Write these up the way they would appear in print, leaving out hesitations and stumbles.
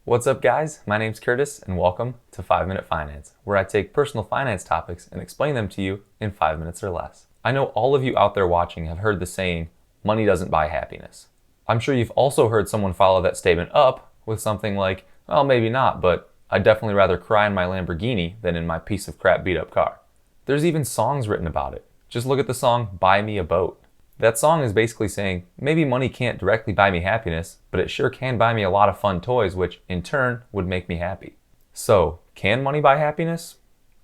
What's up, guys? My name's Curtis, and welcome to 5-Minute Finance, where I take personal finance topics and explain them to you in 5 minutes or less. I know all of you out there watching have heard the saying, money doesn't buy happiness. I'm sure you've also heard someone follow that statement up with something like, well, maybe not, but I'd definitely rather cry in my Lamborghini than in my piece of crap beat-up car. There's even songs written about it. Just look at the song, Buy Me a Boat. That song is basically saying, maybe money can't directly buy me happiness, but it sure can buy me a lot of fun toys, which in turn would make me happy. So, can money buy happiness?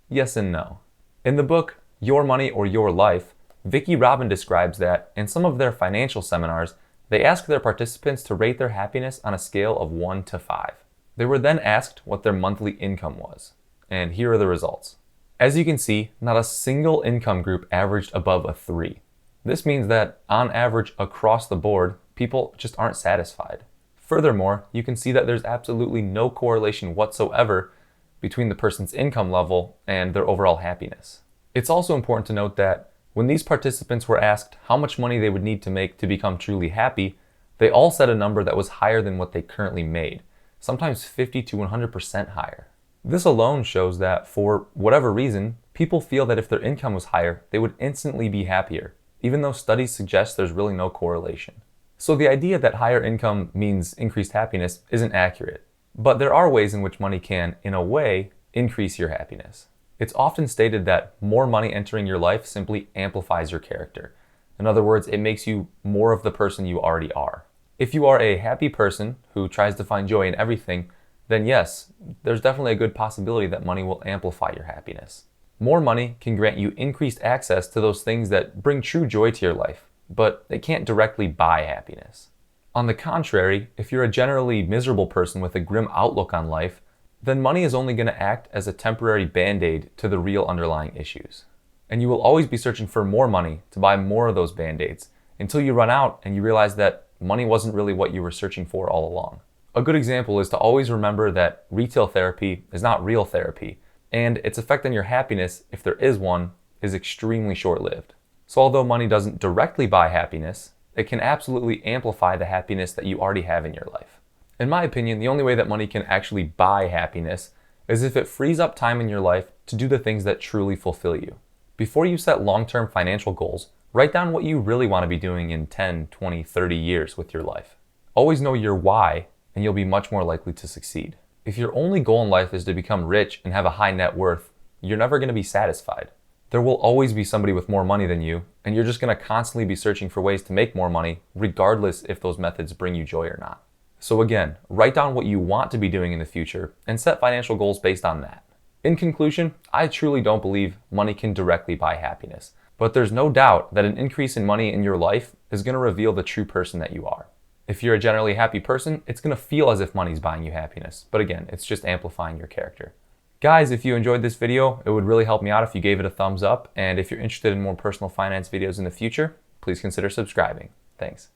Yes and no. In the book, Your Money or Your Life, Vicki Robin describes that in some of their financial seminars, they ask their participants to rate their happiness on a scale of 1 to 5. They were then asked what their monthly income was. And here are the results. As you can see, not a single income group averaged above a 3. This means that, on average, across the board, people just aren't satisfied. Furthermore, you can see that there's absolutely no correlation whatsoever between the person's income level and their overall happiness. It's also important to note that when these participants were asked how much money they would need to make to become truly happy, they all said a number that was higher than what they currently made, sometimes 50 to 100% higher. This alone shows that, for whatever reason, people feel that if their income was higher, they would instantly be happier, even though studies suggest there's really no correlation. So the idea that higher income means increased happiness isn't accurate. But there are ways in which money can, in a way, increase your happiness. It's often stated that more money entering your life simply amplifies your character. In other words, it makes you more of the person you already are. If you are a happy person who tries to find joy in everything, then yes, there's definitely a good possibility that money will amplify your happiness. More money can grant you increased access to those things that bring true joy to your life, but they can't directly buy happiness. On the contrary, if you're a generally miserable person with a grim outlook on life, then money is only going to act as a temporary band-aid to the real underlying issues. And you will always be searching for more money to buy more of those band-aids until you run out and you realize that money wasn't really what you were searching for all along. A good example is to always remember that retail therapy is not real therapy, and its effect on your happiness, if there is one, is extremely short-lived. So although money doesn't directly buy happiness, it can absolutely amplify the happiness that you already have in your life. In my opinion, the only way that money can actually buy happiness is if it frees up time in your life to do the things that truly fulfill you. Before you set long-term financial goals, write down what you really want to be doing in 10, 20, 30 years with your life. Always know your why, and you'll be much more likely to succeed. If your only goal in life is to become rich and have a high net worth, you're never going to be satisfied. There will always be somebody with more money than you, and you're just going to constantly be searching for ways to make more money, regardless if those methods bring you joy or not. So again, write down what you want to be doing in the future and set financial goals based on that. In conclusion, I truly don't believe money can directly buy happiness, but there's no doubt that an increase in money in your life is going to reveal the true person that you are. If you're a generally happy person, it's going to feel as if money's buying you happiness. But again, it's just amplifying your character. Guys, if you enjoyed this video, it would really help me out if you gave it a thumbs up. And if you're interested in more personal finance videos in the future, please consider subscribing. Thanks.